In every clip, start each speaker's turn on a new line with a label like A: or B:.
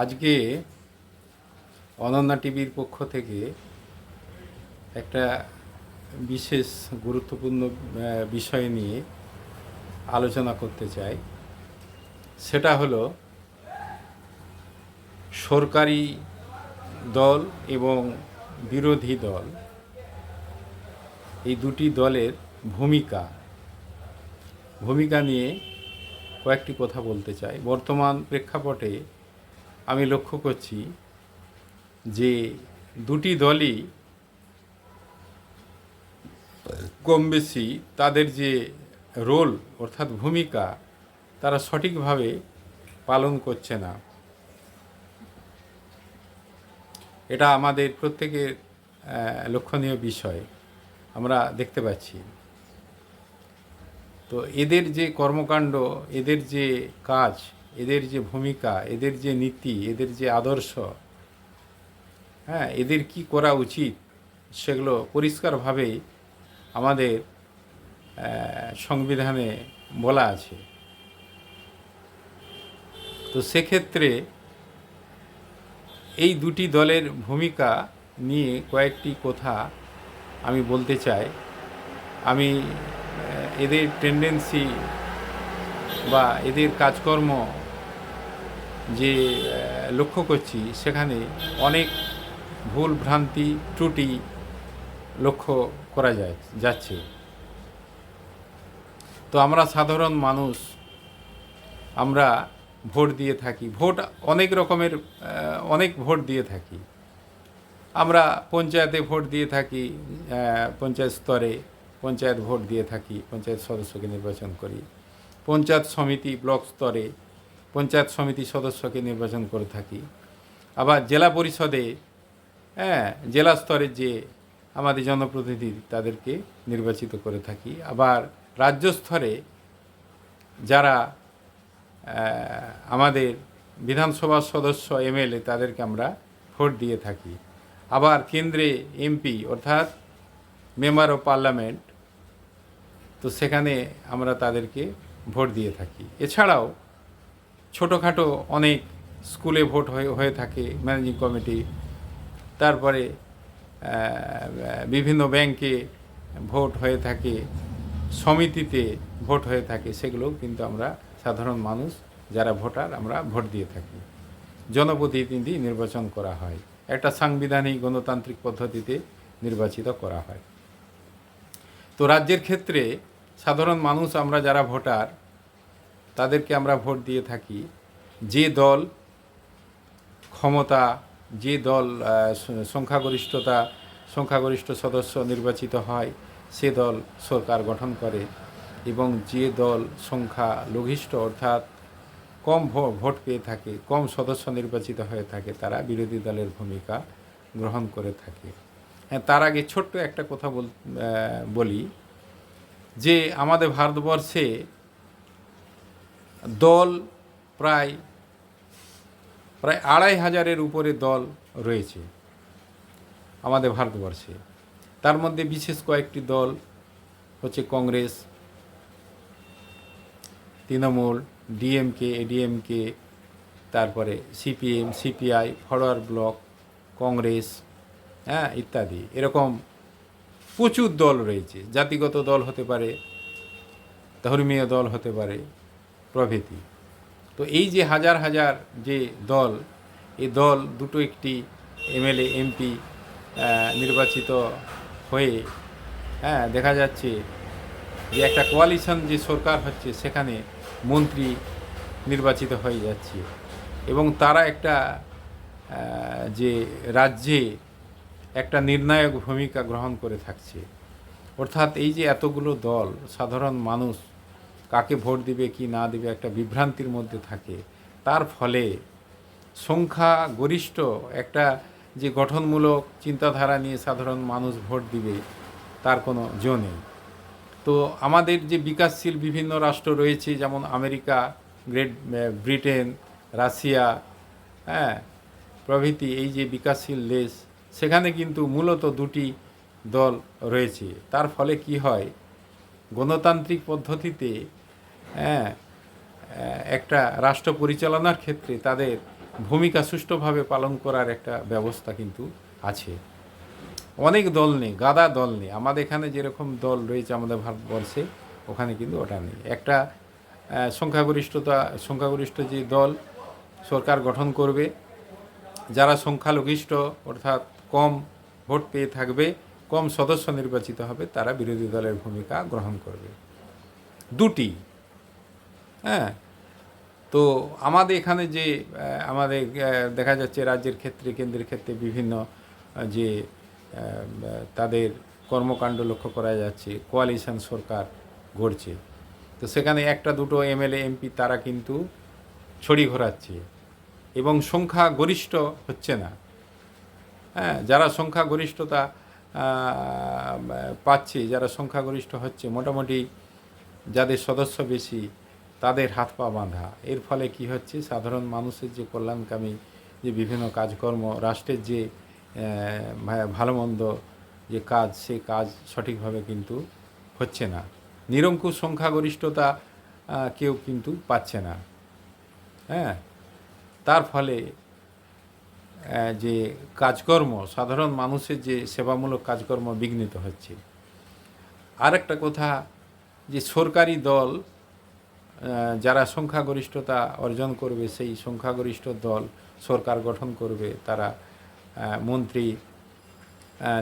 A: আজকে অনন্যা টিভির পক্ষ থেকে একটা বিশেষ গুরুত্বপূর্ণ বিষয় নিয়ে আলোচনা করতে চাই। সেটা হলো সরকারি দল এবং বিরোধী দল, এই দুটি দলের ভূমিকা নিয়ে কয়েকটি কথা বলতে চাই। বর্তমান প্রেক্ষাপটে আমি লক্ষ্য করছি যে দুটি দলই কম বেশি তাদের যে রোল অর্থাৎ ভূমিকা তারা সঠিকভাবে পালন করছে না। এটা আমাদের প্রত্যেকের লক্ষণীয় বিষয় আমরা দেখতে পাচ্ছি। তো এদের যে কর্মকাণ্ড, এদের যে কাজ, এদের যে ভূমিকা, এদের যে নীতি, এদের যে আদর্শ, এদের কি করা উচিত সেগুলো পরিষ্কারভাবে আমাদের সংবিধানে বলা আছে। তো সেক্ষেত্রে এই দুটি দলের ভূমিকা নিয়ে কয়েকটি কথা আমি বলতে চাই। আমি এদের টেন্ডেন্সি বা এদের কাজকর্ম যে লক্ষ্য করছি সেখানে অনেক ভুল ভ্রান্তি ত্রুটি লক্ষ্য করা যাচ্ছে। তো আমরা সাধারণ মানুষ, আমরা ভোট দিয়ে থাকি। ভোট অনেক রকমের, অনেক ভোট দিয়ে থাকি। আমরা পঞ্চায়েতে ভোট দিয়ে থাকি, পঞ্চায়েত স্তরে পঞ্চায়েত ভোট দিয়ে থাকি, পঞ্চায়েত সদস্যকে নির্বাচন করি। পঞ্চায়েত সমিতি ব্লক স্তরে পঞ্চায়েত সমিতি সদস্যকে নির্বাচন করে থাকি। আবার জেলা পরিষদে জেলা স্তরের যে আমাদের জনপ্রতিনিধি তাদেরকে নির্বাচিত করে থাকি। আবার রাজ্য স্তরে যারা আমাদের বিধানসভার সদস্য এমএলএ তাদেরকে আমরা ভোট দিয়ে থাকি। আবার কেন্দ্রে এমপি অর্থাৎ মেম্বার অফ পার্লামেন্ট, তো সেখানে আমরা তাদেরকে ভোট দিয়ে থাকি। এছাড়াও ছোটোখাটো অনেক স্কুলে ভোট হয়ে থাকে, ম্যানেজিং কমিটি, তারপরে বিভিন্ন ব্যাংকে ভোট হয়ে থাকে, সমিতিতে ভোট হয়ে থাকে। সেগুলোও কিন্তু আমরা সাধারণ মানুষ যারা ভোটার আমরা ভোট দিয়ে থাকি। জনপ্রতিনিধি নির্বাচন করা হয়, একটা সাংবিধানিক গণতান্ত্রিক পদ্ধতিতে নির্বাচিত করা হয়। তো রাজ্যের ক্ষেত্রে সাধারণ মানুষ আমরা যারা ভোটার তাদেরকে আমরা ভোট দিয়ে থাকি। যে দল ক্ষমতা, যে দল সংখ্যাগরিষ্ঠ সদস্য নির্বাচিত হয় সে দল সরকার গঠন করে, এবং যে দল সংখ্যা লঘিষ্ঠ অর্থাৎ কম ভোট পেয়ে থাকে, কম সদস্য নির্বাচিত হয়ে থাকে, তারা বিরোধী দলের ভূমিকা গ্রহণ করে থাকে। তার আগে ছোট্ট একটা কথা বলি যে আমাদের ভারতবর্ষে দল প্রায় ২৫০০-এর উপরে দল রয়েছে আমাদের ভারতবর্ষে। তার মধ্যে বিশেষ কয়েকটি দল হচ্ছে কংগ্রেস, তৃণমূল, ডিএমকে, এডিএমকে, তারপরে CPM, CPI, forward block, Congress, ইত্যাদি। এরকম প্রচুর দল রয়েছে। জাতিগত দল হতে পারে, ধর্মীয় দল হতে পারে, প্রভৃতি। তো এই যে হাজার হাজার যে দল, এই দল দুটো একটি এমএলএ এমপি নির্বাচিত হয়ে দেখা যাচ্ছে যে একটা কোয়ালিশন যে সরকার হচ্ছে সেখানে মন্ত্রী নির্বাচিত হয়ে যাচ্ছে, এবং তারা একটা যে রাজ্যে একটা নির্ণায়ক ভূমিকা গ্রহণ করে থাকছে। অর্থাৎ এই যে এতগুলো দল, সাধারণ মানুষ কাকে ভোট দিবে কি না দিবে একটা বিভ্রান্তির মধ্যে থাকে। তার ফলে সংখ্যাগরিষ্ঠ একটা যে গঠনমূলক চিন্তাধারা নিয়ে সাধারণ মানুষ ভোট দিবে তার কোনো জো নেই। তো আমাদের যে বিকাশশীল বিভিন্ন রাষ্ট্র রয়েছে, যেমন আমেরিকা, গ্রেট ব্রিটেন, রাশিয়া, প্রভৃতি, এই যে বিকাশশীল দেশ, সেখানে কিন্তু মূলত দুটি দল রয়েছে। তার ফলে কি হয়, গণতান্ত্রিক পদ্ধতিতে একটা রাষ্ট্র পরিচালনার ক্ষেত্রে তাদের ভূমিকা সুষ্ঠুভাবে পালন করার একটা ব্যবস্থা কিন্তু আছে। অনেক দল নেই, গাদা দল নেই। আমাদের এখানে যেরকম দল রয়েছে আমাদের ভারতবর্ষে, ওখানে কিন্তু ওটা নেই। একটা সংখ্যাগরিষ্ঠ যে দল সরকার গঠন করবে, যারা সংখ্যালঘিষ্ঠ অর্থাৎ কম ভোট পেয়ে থাকবে, কম সদস্য নির্বাচিত হবে, তারা বিরোধী দলের ভূমিকা গ্রহণ করবে। দুটি, হ্যাঁ। তো আমাদের এখানে যে আমাদের দেখা যাচ্ছে রাজ্যের ক্ষেত্রে, কেন্দ্রের ক্ষেত্রে বিভিন্ন যে তাদের কর্মকাণ্ড লক্ষ্য করা যাচ্ছে, কোয়ালিশন সরকার গড়ছে। তো সেখানে একটা দুটো এমএলএ এমপি তারা কিন্তু ছড়ি ঘোরাচ্ছে এবং সংখ্যাগরিষ্ঠ হচ্ছে না। হ্যাঁ, যারা সংখ্যাগরিষ্ঠতা পাচ্ছে, যারা সংখ্যাগরিষ্ঠ হচ্ছে, মোটামুটি যাদের সদস্য বেশি, তাদের হাত পা বাঁধা। এর ফলে কি হচ্ছে, সাধারণ মানুষের যে কল্যাণকামী যে বিভিন্ন কাজকর্ম, রাষ্ট্রের যে ভালো মন্দ যে কাজ, সেই কাজ সঠিকভাবে কিন্তু হচ্ছে না। নিরঙ্কুশ সংখ্যাগরিষ্ঠতা কেউ কিন্তু পাচ্ছে না। হ্যাঁ, তার ফলে যে কাজকর্ম, সাধারণ মানুষের যে সেবামূলক কাজকর্ম বিঘ্নিত হচ্ছে। আর একটা কথা, যে সরকারি দল যারা সংখ্যাগরিষ্ঠতা অর্জন করবে, সেই সংখ্যাগরিষ্ঠ দল সরকার গঠন করবে, তারা মন্ত্রী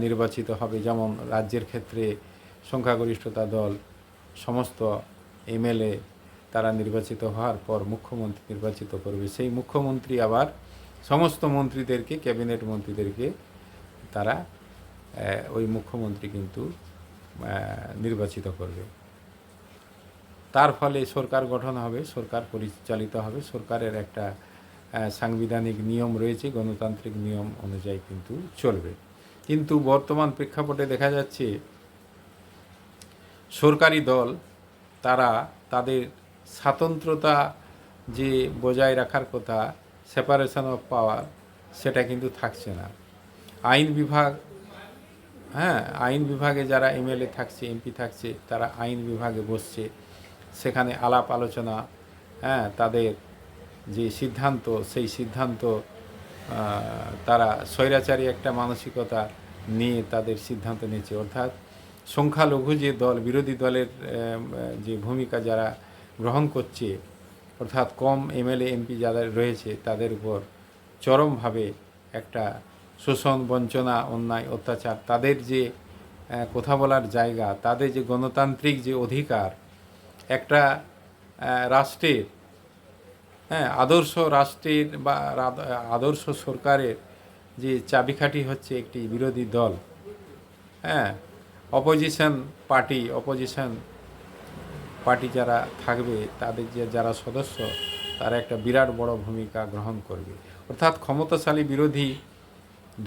A: নির্বাচিত হবে। যেমন রাজ্যের ক্ষেত্রে সংখ্যাগরিষ্ঠতা দল সমস্ত এমএলএ তারা নির্বাচিত হওয়ার পর মুখ্যমন্ত্রী নির্বাচিত করবে। সেই মুখ্যমন্ত্রী আবার সমস্ত মন্ত্রীদেরকে, ক্যাবিনেট মন্ত্রীদেরকে তারা ওই মুখ্যমন্ত্রী কিন্তু নির্বাচিত করবে। তার ফলে সরকার গঠন হবে, সরকার পরিচালিত হবে। সরকারের একটা সাংবিধানিক নিয়ম রয়েছে, গণতান্ত্রিক নিয়ম অনুযায়ী কিন্তু চলবে। কিন্তু বর্তমান প্রেক্ষাপটে দেখা যাচ্ছে সরকারি দল তারা তাদের স্বাতন্ত্রতা যে বজায় রাখার কথা, সেপারেশন অফ পাওয়ার, সেটা কিন্তু থাকছে না। আইন বিভাগ, হ্যাঁ, আইন বিভাগে যারা এমএলএ থাকছে, এমপি থাকছে, তারা আইন বিভাগে বসছে, সেখানে আলাপ আলোচনা, হ্যাঁ, তাদের যে সিদ্ধান্ত, সেই সিদ্ধান্ত তারা স্বৈরাচারী একটা মানসিকতা নিয়ে তাদের সিদ্ধান্ত নিচ্ছে। অর্থাৎ সংখ্যালঘু যে দল, বিরোধী দলের যে ভূমিকা যারা গ্রহণ করছে, অর্থাৎ কম এমএলএ এমপি যাদের রয়েছে, তাদের উপর চরমভাবে একটা শোষণ, বঞ্চনা, অন্যায়, অত্যাচার, তাদের যে কথা বলার জায়গা, তাদের যে গণতান্ত্রিক যে অধিকার, একটা রাষ্ট্রের, হ্যাঁ, আদর্শ রাষ্ট্রের বা আদর্শ সরকারের যে চাবিকাঠি হচ্ছে একটি বিরোধী দল। হ্যাঁ, অপোজিশন পার্টি যারা থাকবে, তাদের যে যারা সদস্য, তারা একটা বিরাট বড় ভূমিকা গ্রহণ করবে। অর্থাৎ ক্ষমতাশালী বিরোধী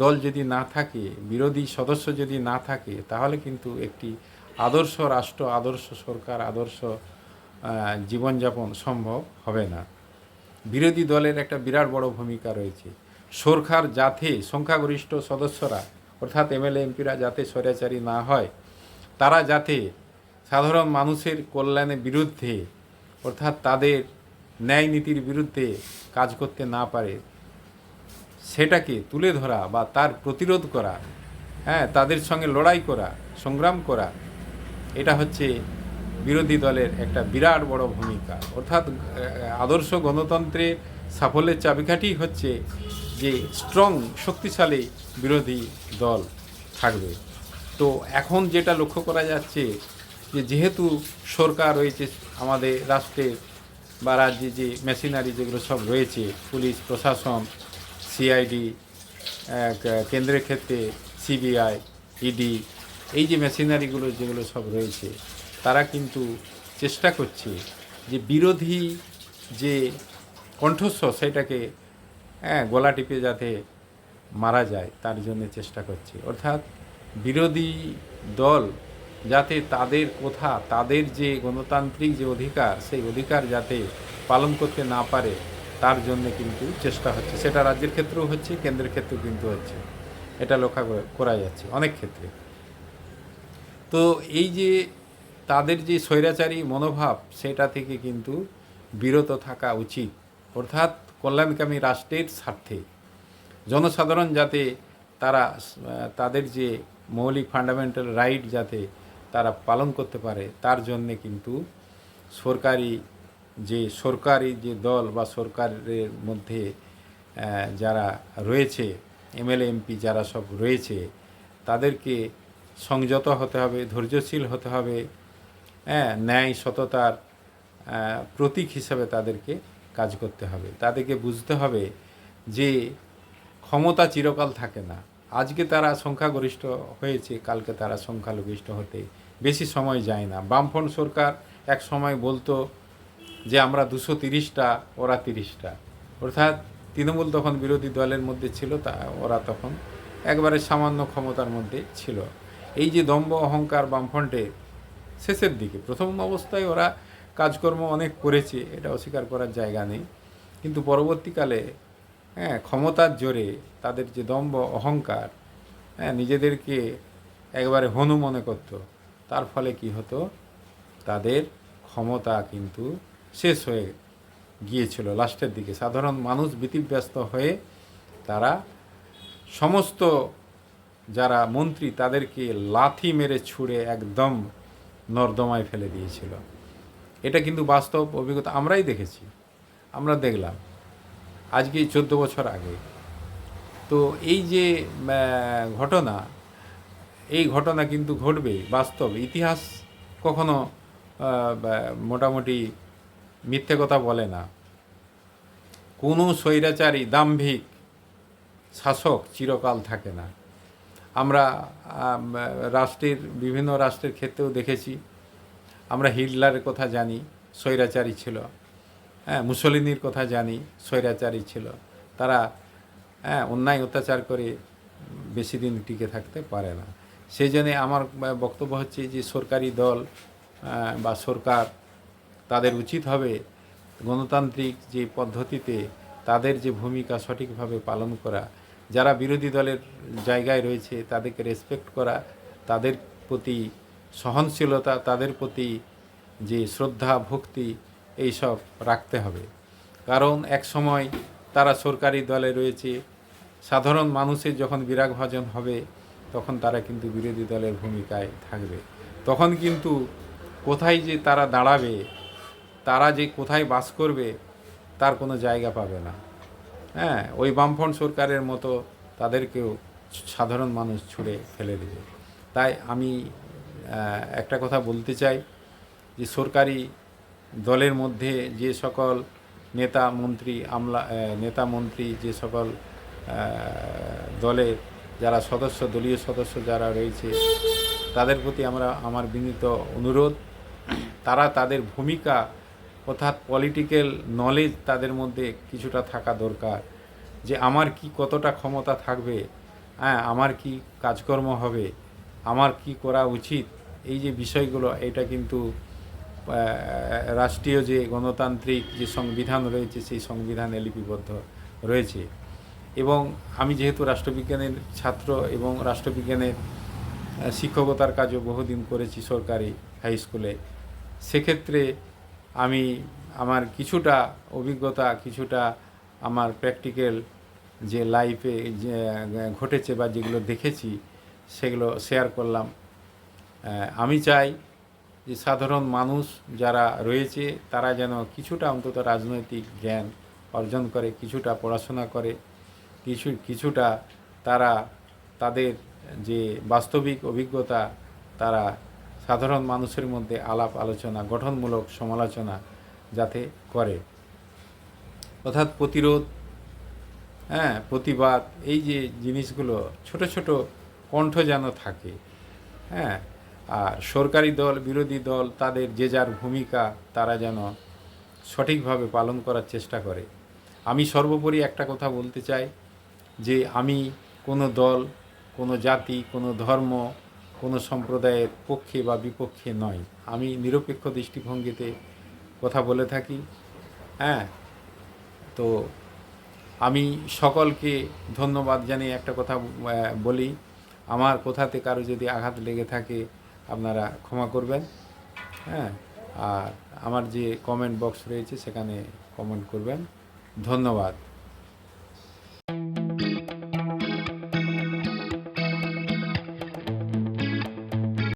A: দল যদি না থাকে, বিরোধী সদস্য যদি না থাকে, তাহলে কিন্তু একটি আদর্শ রাষ্ট্র, আদর্শ সরকার, আদর্শ জীবনযাপন সম্ভব হবে না। বিরোধী দলের একটা বিরাট বড় ভূমিকা রয়েছে। সরকার যাতে সংখ্যাগরিষ্ঠ সদস্যরা, অর্থাৎ এমএলএ এমপিরা যাতে স্বৈরাচারী না হয়, তারা যাতে সাধারণ মানুষের কল্যাণের বিরুদ্ধে, অর্থাৎ তাদের ন্যায় নীতির বিরুদ্ধে কাজ করতে না পারে, সেটাকে তুলে ধরা বা তার প্রতিরোধ করা, হ্যাঁ, তাদের সঙ্গে লড়াই করা, সংগ্রাম করা, এটা হচ্ছে বিরোধী দলের একটা বিরাট বড় ভূমিকা। অর্থাৎ আদর্শ গণতন্ত্রের সাফল্যের চাবিকাঠি হচ্ছে যে স্ট্রং, শক্তিশালী বিরোধী দল থাকবে। তো এখন যেটা লক্ষ্য করা যাচ্ছে, যে যেহেতু সরকার রয়েছে আমাদের রাষ্ট্রের বা রাজ্যে, যে মেশিনারি যেগুলো সব রয়েছে, পুলিশ প্রশাসন, সিআইডি, কেন্দ্রের ক্ষেত্রে সিবিআই, ইডি, এই যে মেশিনারিগুলো যেগুলো সব রয়েছে, তারা কিন্তু চেষ্টা করছে যে বিরোধী যে কণ্ঠস্বর, সেটাকে গলা টিপে যাতে মারা যায়, তার জন্য চেষ্টা করছে। অর্থাৎ বিরোধী দল যাতে তাদের কথা, তাদের যে গণতান্ত্রিক যে অধিকার, সেই অধিকার যাতে পালন করতে না পারে, তার জন্য কিন্তু চেষ্টা হচ্ছে। সেটা রাজ্যের ক্ষেত্রেও হচ্ছে, কেন্দ্রের ক্ষেত্রেও কিন্তু হচ্ছে। এটা লক্ষ্য করা যাচ্ছে অনেক ক্ষেত্রে। তো এই যে তাদের যে স্বৈরাচারী মনোভাব, সেটা থেকে কিন্তু বিরত থাকা উচিত। অর্থাৎ কল্যাণকামী রাষ্ট্রের স্বার্থে জনসাধারণ যাতে তারা তাদের যে মৌলিক ফান্ডামেন্টাল রাইট যাতে তারা পালন করতে পারে, তার জন্যে কিন্তু সরকারি যে দল বা সরকারের মধ্যে যারা রয়েছে, এমএলএ এমপি যারা সব রয়েছে, তাদেরকে সংযত হতে হবে, ধৈর্যশীল হতে হবে, ন্যায় সততার প্রতীক হিসাবে তাদেরকে কাজ করতে হবে। তাদেরকে বুঝতে হবে যে ক্ষমতা চিরকাল থাকে না। আজকে তারা সংখ্যাগরিষ্ঠ হয়েছে, কালকে তারা সংখ্যালঘিষ্ঠ হতে বেশি সময় যায় না। বামফ্রন্ট সরকার এক সময় বলতো যে আমরা 230টা, ওরা 30টা, অর্থাৎ তৃণমূল তখন বিরোধী দলের মধ্যে ছিল, ওরা তখন একবারে সামান্য ক্ষমতার মধ্যে ছিল। এই যে দম্ভ অহংকার বামফ্রন্টের শেষের দিকে, প্রথম অবস্থায় ওরা কাজকর্ম অনেক করেছে, এটা অস্বীকার করার জায়গা নেই, কিন্তু পরবর্তীকালে ক্ষমতার জোরে তাদের যে দম্ভ অহংকার, নিজেদেরকে একবারে হনু মনে করত, তার ফলে কি হতো, তাদের ক্ষমতা কিন্তু শেষ হয়ে গিয়েছিল লাস্টের দিকে। সাধারণ মানুষ ব্যতিব্যস্ত হয়ে তারা সমস্ত যারা মন্ত্রী তাদেরকে লাথি মেরে ছুঁড়ে একদম নর্দমায় ফেলে দিয়েছিল। এটা কিন্তু বাস্তব অভিজ্ঞতা, আমরাই দেখেছি, আমরা দেখলাম আজকে 14 বছর আগে। তো এই যে ঘটনা, এই ঘটনা কিন্তু ঘটবে, বাস্তব। ইতিহাস কখনো মোটামুটি মিথ্যে কথা বলে না। কোনো স্বৈরাচারী দাম্ভিক শাসক চিরকাল থাকে না। আমরা বিভিন্ন রাষ্ট্রের ক্ষেত্রেও দেখেছি। আমরা হিটলারের কথা জানি, স্বৈরাচারী ছিল। মুসলিনির কথা জানি, স্বৈরাচারী ছিল। তারা অন্যায় অত্যাচার করে বেশি দিন টিকে থাকতে পারে না। সেই জন্যে আমার বক্তব্য হচ্ছে যে সরকারি দল বা সরকার, তাদের উচিত হবে গণতান্ত্রিক যে পদ্ধতিতে তাদের যে ভূমিকা সঠিকভাবে পালন করা, যারা বিরোধী দলের জায়গায় রয়েছে তাদেরকে রেসপেক্ট করা, তাদের প্রতি সহনশীলতা, তাদের প্রতি যে শ্রদ্ধা ভক্তি, এইসব রাখতে হবে। কারণ এক সময় তারা সরকারি দলে রয়েছে, সাধারণ মানুষের যখন বিরাগভাজন হবে তখন তারা কিন্তু বিরোধী দলের ভূমিকায় থাকবে। তখন কিন্তু কোথায় যে তারা দাঁড়াবে, তারা যে কোথায় বাস করবে তার কোনো জায়গা পাবে না। ওই বামফ্রন্ট সরকারের মতো তাদেরকেও সাধারণ মানুষ ছুঁড়ে ফেলে দেবে। তাই আমি একটা কথা বলতে চাই যে সরকারি দলের মধ্যে যে সকল নেতা মন্ত্রী যে সকল দলের যারা দলীয় সদস্য যারা রয়েছে, তাদের প্রতি আমার বিনীত অনুরোধ, তারা তাদের ভূমিকা অর্থাৎ পলিটিক্যাল নলেজ তাদের মধ্যে কিছুটা থাকা দরকার, যে আমার কি কতটা ক্ষমতা থাকবে, আমার কি কাজকর্ম হবে, আমার কি করা উচিত, এই যে বিষয়গুলো, এটা কিন্তু রাষ্ট্রীয় যে গণতান্ত্রিক যে সংবিধান রয়েছে সেই সংবিধানে লিপিবদ্ধ রয়েছে। এবং আমি যেহেতু রাষ্ট্রবিজ্ঞানের ছাত্র এবং রাষ্ট্রবিজ্ঞানের শিক্ষকতার কাজও বহুদিন করেছি সরকারি হাই স্কুলে, সেক্ষেত্রে আমি আমার কিছুটা অভিজ্ঞতা, কিছুটা আমার প্র্যাকটিক্যাল যে লাইফে যে ঘটেছে বা যেগুলো দেখেছি সেগুলো শেয়ার করলাম। আমি চাই যে সাধারণ মানুষ যারা রয়েছে তারা যেন কিছুটা অন্তত রাজনৈতিক জ্ঞান অর্জন করে, কিছুটা পড়াশোনা করে, কিছুটা তারা তাদের যে বাস্তবিক অভিজ্ঞতা তারা সাধারণ মানুষের মধ্যে আলাপ আলোচনা, গঠনমূলক সমালোচনা যাতে করে, অর্থাৎ প্রতিরোধ, প্রতিবাদ, এই যে জিনিসগুলো ছোট ছোট কণ্ঠ যেন থাকে। আর সরকারি দল বিরোধী দল তাদের যে যার ভূমিকা তারা যেন সঠিকভাবে পালন করার চেষ্টা করে। আমি সর্বোপরি একটা কথা বলতে চাই যে আমি কোনো দল, কোনো জাতি, কোনো ধর্ম, কোনো সম্প্রদায়ের পক্ষে বা বিপক্ষে নয়। আমি নিরপেক্ষ দৃষ্টিভঙ্গিতে কথা বলে থাকি। তো আমি সকলকে ধন্যবাদ জানিয়ে একটা কথা বলি, আমার কথাতে কারো যদি আঘাত লেগে থাকে আপনারা ক্ষমা করবেন। আর আমার যে কমেন্ট বক্স রয়েছে সেখানে কমেন্ট করবেন। ধন্যবাদ।